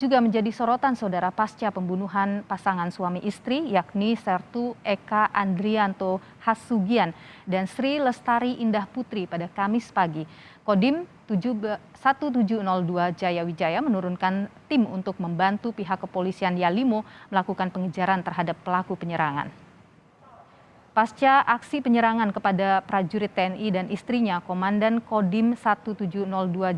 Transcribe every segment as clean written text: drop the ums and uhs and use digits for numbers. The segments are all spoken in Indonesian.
Juga menjadi sorotan saudara pasca pembunuhan pasangan suami istri yakni Sertu Eka Andrianto Hasugian dan Sri Lestari Indah Putri pada Kamis pagi. Kodim 1702 Jayawijaya menurunkan tim untuk membantu pihak kepolisian Yalimo melakukan pengejaran terhadap pelaku penyerangan. Pasca aksi penyerangan kepada prajurit TNI dan istrinya, Komandan Kodim 1702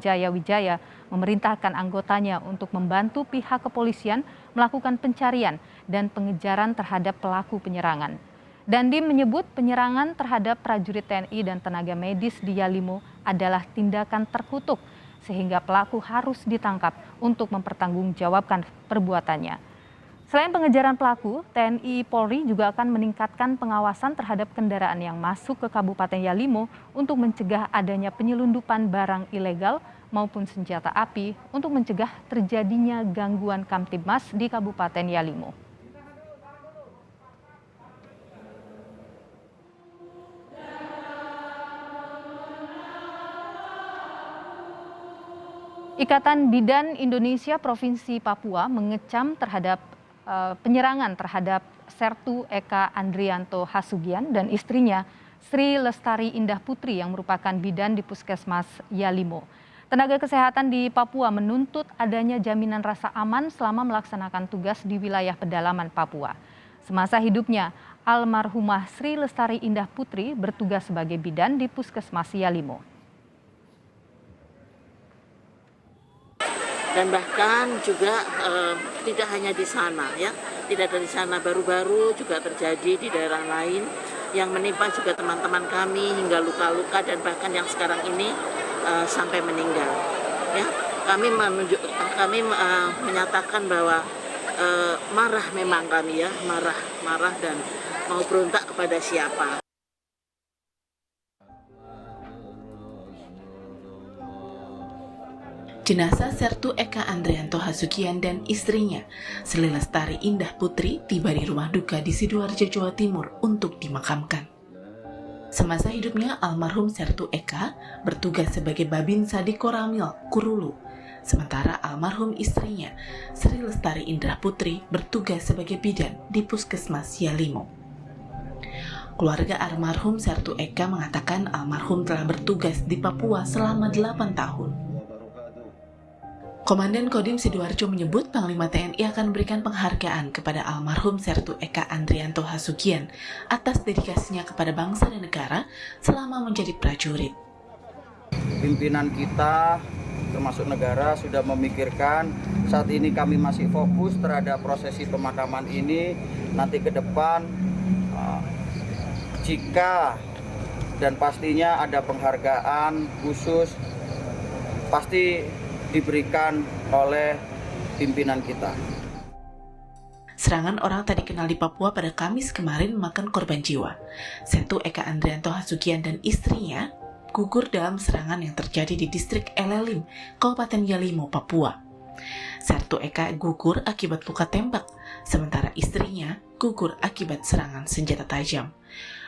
Jayawijaya memerintahkan anggotanya untuk membantu pihak kepolisian melakukan pencarian dan pengejaran terhadap pelaku penyerangan. Dandim menyebut penyerangan terhadap prajurit TNI dan tenaga medis di Yalimo adalah tindakan terkutuk sehingga pelaku harus ditangkap untuk mempertanggungjawabkan perbuatannya. Selain pengejaran pelaku, TNI Polri juga akan meningkatkan pengawasan terhadap kendaraan yang masuk ke Kabupaten Yalimo untuk mencegah adanya penyelundupan barang ilegal maupun senjata api untuk mencegah terjadinya gangguan Kamtibmas di Kabupaten Yalimo. Ikatan Bidan Indonesia Provinsi Papua mengecam terhadap penyerangan terhadap Sertu Eka Andrianto Hasugian dan istrinya Sri Lestari Indah Putri yang merupakan bidan di Puskesmas Yalimo. Tenaga kesehatan di Papua menuntut adanya jaminan rasa aman selama melaksanakan tugas di wilayah pedalaman Papua. Semasa hidupnya, almarhumah Sri Lestari Indah Putri bertugas sebagai bidan di Puskesmas Yalimo. Dan bahkan juga tidak hanya di sana ya, tidak dari sana, baru-baru juga terjadi di daerah lain yang menimpa juga teman-teman kami hingga luka-luka dan bahkan yang sekarang ini sampai meninggal. Ya, kami menyatakan bahwa marah memang kami ya, marah dan mau berontak kepada siapa. Jenazah Sertu Eka Andrianto Hasugian dan istrinya, Sri Lestari Indah Putri, tiba di rumah duka di Sidoarjo, Jawa Timur untuk dimakamkan. Semasa hidupnya, almarhum Sertu Eka bertugas sebagai Babinsa di Koramil, Kurulu. Sementara almarhum istrinya, Sri Lestari Indah Putri, bertugas sebagai bidan di Puskesmas Yalimo. Keluarga almarhum Sertu Eka mengatakan almarhum telah bertugas di Papua selama 8 tahun. Komandan Kodim Sidoarjo menyebut Panglima TNI akan memberikan penghargaan kepada almarhum Sertu Eka Andrianto Hasugian atas dedikasinya kepada bangsa dan negara selama menjadi prajurit. Pimpinan kita termasuk negara sudah memikirkan, saat ini kami masih fokus terhadap prosesi pemakaman ini. Nanti ke depan jika dan pastinya ada penghargaan khusus pasti diberikan oleh pimpinan kita. Serangan orang tak dikenal di Papua pada Kamis kemarin memakan korban jiwa. Sertu Eka Andrianto Hasugian dan istrinya gugur dalam serangan yang terjadi di distrik Elelim, Kabupaten Yalimo, Papua. Sertu Eka gugur akibat luka tembak, sementara istrinya gugur akibat serangan senjata tajam.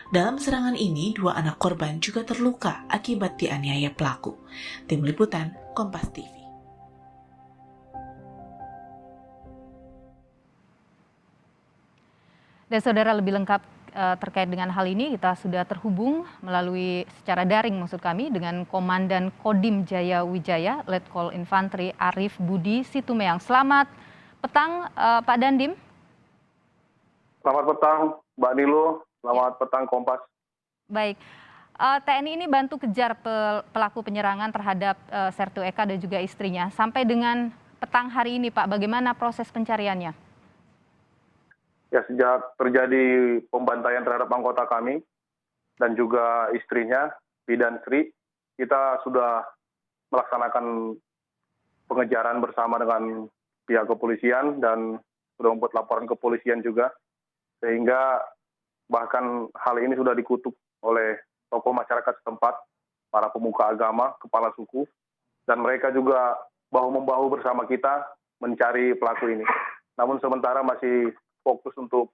Dalam serangan ini, 2 anak korban juga terluka akibat dianiaya pelaku. Tim Liputan, Kompas TV. Dan saudara, lebih lengkap terkait dengan hal ini kita sudah terhubung melalui secara daring maksud kami dengan Komandan Kodim Jayawijaya Letkol Infantri Arif Budi Situmeang. Selamat petang Pak Dandim. Selamat petang Mbak Nilo, selamat petang Kompas. Baik, TNI ini bantu kejar pelaku penyerangan terhadap Sertu Eka dan juga istrinya. Sampai dengan petang hari ini Pak, bagaimana proses pencariannya? Ya, sejak terjadi pembantaian terhadap anggota kami dan juga istrinya, Bidan Sri, kita sudah melaksanakan pengejaran bersama dengan pihak kepolisian dan sudah membuat laporan kepolisian juga, sehingga bahkan hal ini sudah dikutuk oleh tokoh masyarakat setempat, para pemuka agama, kepala suku, dan mereka juga bahu-membahu bersama kita mencari pelaku ini. Namun sementara masih fokus untuk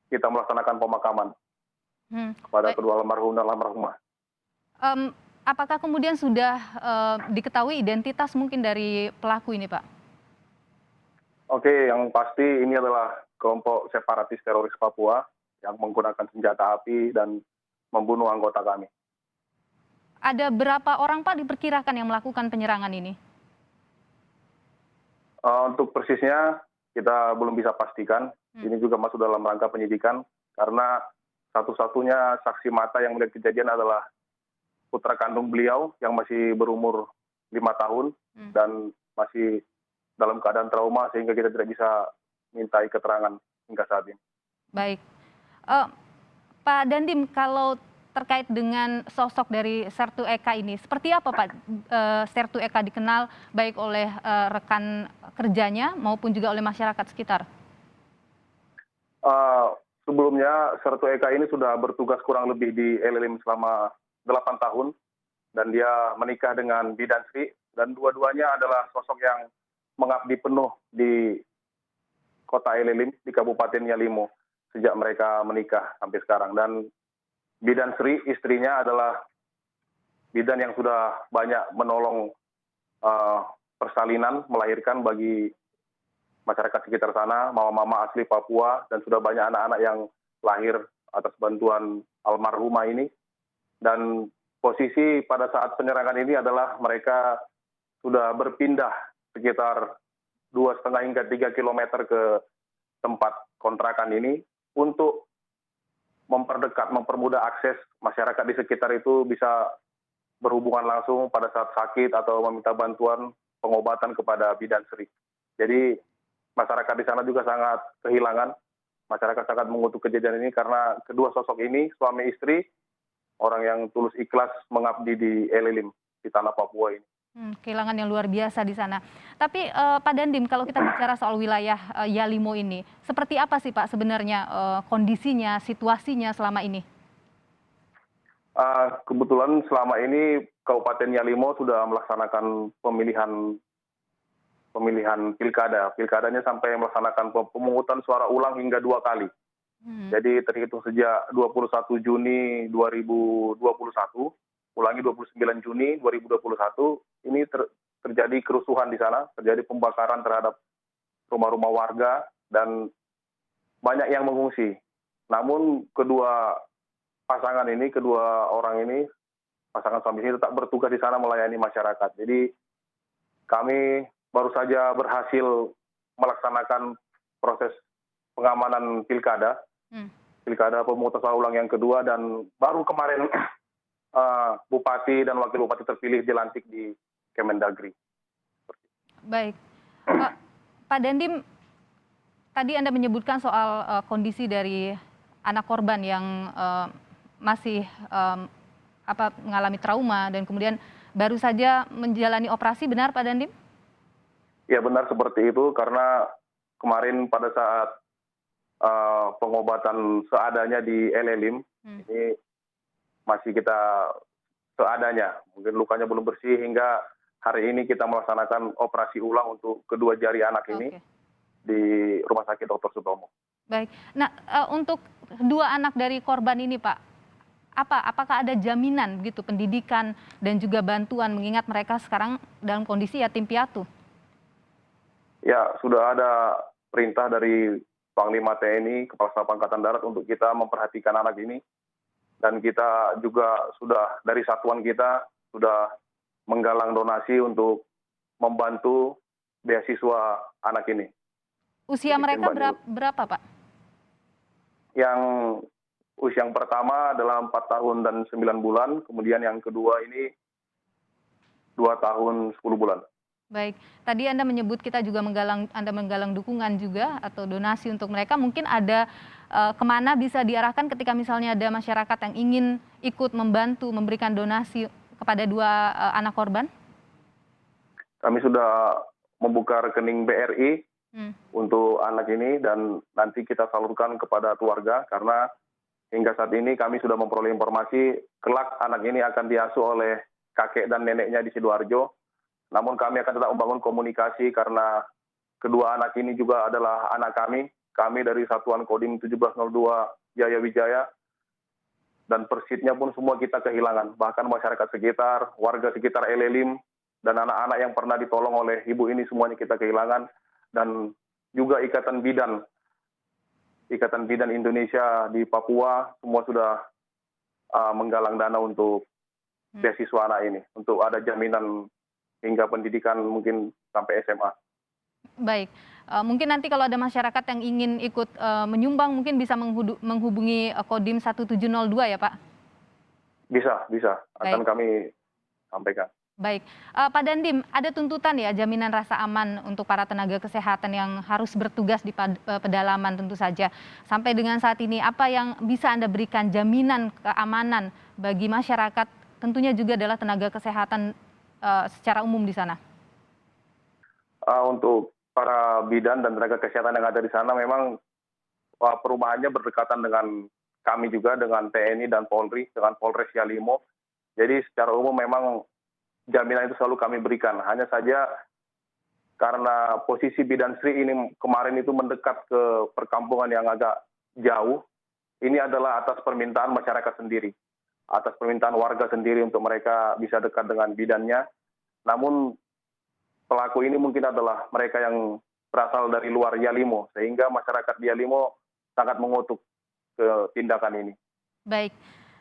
kita melaksanakan pemakaman kepada kedua almarhum dan almarhumah. Apakah kemudian sudah diketahui identitas mungkin dari pelaku ini, Pak? Oke, yang pasti ini adalah kelompok separatis teroris Papua yang menggunakan senjata api dan membunuh anggota kami. Ada berapa orang Pak diperkirakan yang melakukan penyerangan ini? Untuk persisnya kita belum bisa pastikan. Ini juga masuk dalam rangka penyidikan karena satu-satunya saksi mata yang melihat kejadian adalah putra kandung beliau yang masih berumur 5 tahun dan masih dalam keadaan trauma sehingga kita tidak bisa mintai keterangan hingga saat ini. Baik. Eh, Pak Dandim, kalau terkait dengan sosok dari Sertu Eka ini, seperti apa Pak Sertu Eka dikenal baik oleh rekan kerjanya maupun juga oleh masyarakat sekitar? Sebelumnya Sertu Eka ini sudah bertugas kurang lebih di LLIM selama 8 tahun dan dia menikah dengan Bidan Sri dan dua-duanya adalah sosok yang mengabdi penuh di kota LLIM di Kabupaten Yalimo sejak mereka menikah sampai sekarang. Dan Bidan Sri istrinya adalah bidan yang sudah banyak menolong persalinan melahirkan bagi masyarakat sekitar sana, mama-mama asli Papua, dan sudah banyak anak-anak yang lahir atas bantuan almarhumah ini. Dan posisi pada saat penyerangan ini adalah mereka sudah berpindah sekitar 2,5 hingga 3 kilometer ke tempat kontrakan ini untuk memperdekat, mempermudah akses masyarakat di sekitar itu bisa berhubungan langsung pada saat sakit atau meminta bantuan pengobatan kepada Bidan Sri. Jadi masyarakat di sana juga sangat kehilangan. Masyarakat sangat mengutuk kejadian ini karena kedua sosok ini, suami istri, orang yang tulus ikhlas mengabdi di LLIM, di tanah Papua ini. Kehilangan yang luar biasa di sana. Tapi Pak Dandim, kalau kita bicara soal wilayah Yalimo ini, seperti apa sih Pak sebenarnya kondisinya, situasinya selama ini? Kebetulan selama ini Kabupaten Yalimo sudah melaksanakan pemilihan pilkada. Pilkadanya sampai melaksanakan pemungutan suara ulang hingga 2 kali. Jadi terhitung sejak 21 Juni 2021, ulangi 29 Juni 2021, ini terjadi kerusuhan di sana, terjadi pembakaran terhadap rumah-rumah warga dan banyak yang mengungsi. Namun kedua orang ini, pasangan suami ini tetap bertugas di sana melayani masyarakat. Jadi kami baru saja berhasil melaksanakan proses pengamanan pilkada pemungutan suara ulang yang kedua, dan baru kemarin bupati dan wakil bupati terpilih dilantik di Kemendagri. Baik, Pak Dandim, tadi Anda menyebutkan soal kondisi dari anak korban yang masih mengalami trauma dan kemudian baru saja menjalani operasi, benar Pak Dandim? Ya benar seperti itu, karena kemarin pada saat pengobatan seadanya di LLIM, ini masih kita seadanya, mungkin lukanya belum bersih, hingga hari ini kita melaksanakan operasi ulang untuk kedua jari anak ini di Rumah Sakit Dr. Sutomo. Baik, nah untuk dua anak dari korban ini Pak, apakah ada jaminan begitu pendidikan dan juga bantuan mengingat mereka sekarang dalam kondisi yatim piatu? Ya, sudah ada perintah dari Panglima TNI, Kepala Staf Angkatan Darat untuk kita memperhatikan anak ini. Dan kita juga sudah, dari satuan kita, sudah menggalang donasi untuk membantu beasiswa anak ini. Usia mereka berapa Pak? Yang usia yang pertama adalah 4 tahun dan 9 bulan, kemudian yang kedua ini 2 tahun 10 bulan. Baik, tadi Anda menyebut Anda menggalang dukungan juga atau donasi untuk mereka. Mungkin ada kemana bisa diarahkan ketika misalnya ada masyarakat yang ingin ikut membantu memberikan donasi kepada dua anak korban? Kami sudah membuka rekening BRI untuk anak ini dan nanti kita salurkan kepada keluarga, karena hingga saat ini kami sudah memperoleh informasi kelak anak ini akan diasuh oleh kakek dan neneknya di Sidoarjo. Namun kami akan tetap membangun komunikasi karena kedua anak ini juga adalah anak kami. Kami dari Satuan Kodim 1702 Jaya Wijaya, dan persitnya pun semua kita kehilangan. Bahkan masyarakat sekitar, warga sekitar LLIM, dan anak-anak yang pernah ditolong oleh ibu ini semuanya kita kehilangan. Dan juga Ikatan Bidan Indonesia di Papua semua sudah menggalang dana untuk beasiswa anak ini, untuk ada jaminan hingga pendidikan mungkin sampai SMA. Baik, mungkin nanti kalau ada masyarakat yang ingin ikut menyumbang mungkin bisa menghubungi Kodim 1702 ya Pak? Bisa. Akan Baik. kami sampaikan. Baik, Pak Dandim, ada tuntutan ya jaminan rasa aman untuk para tenaga kesehatan yang harus bertugas di pedalaman tentu saja. Sampai dengan saat ini, apa yang bisa Anda berikan jaminan keamanan bagi masyarakat, tentunya juga adalah tenaga kesehatan secara umum di sana? Untuk para bidan dan tenaga kesehatan yang ada di sana memang perumahannya berdekatan dengan kami juga, dengan TNI dan Polri, dengan Polres Yalimo. Jadi secara umum memang jaminan itu selalu kami berikan. Hanya saja karena posisi Bidan Sri ini kemarin itu mendekat ke perkampungan yang agak jauh, ini adalah atas permintaan masyarakat sendiri, atas permintaan warga sendiri untuk mereka bisa dekat dengan bidannya. Namun pelaku ini mungkin adalah mereka yang berasal dari luar Yalimo, sehingga masyarakat di Yalimo sangat mengutuk ke tindakan ini. Baik,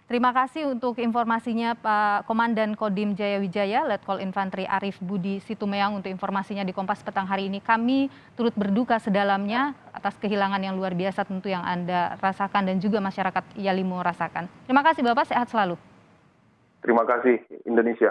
terima kasih untuk informasinya Pak Komandan Kodim Jaya Wijaya, Letkol Infantri Arif Budi Situmeang untuk informasinya di Kompas Petang hari ini. Kami turut berduka sedalamnya atas kehilangan yang luar biasa tentu yang Anda rasakan dan juga masyarakat Yalimo rasakan. Terima kasih Bapak, sehat selalu. Terima kasih Indonesia.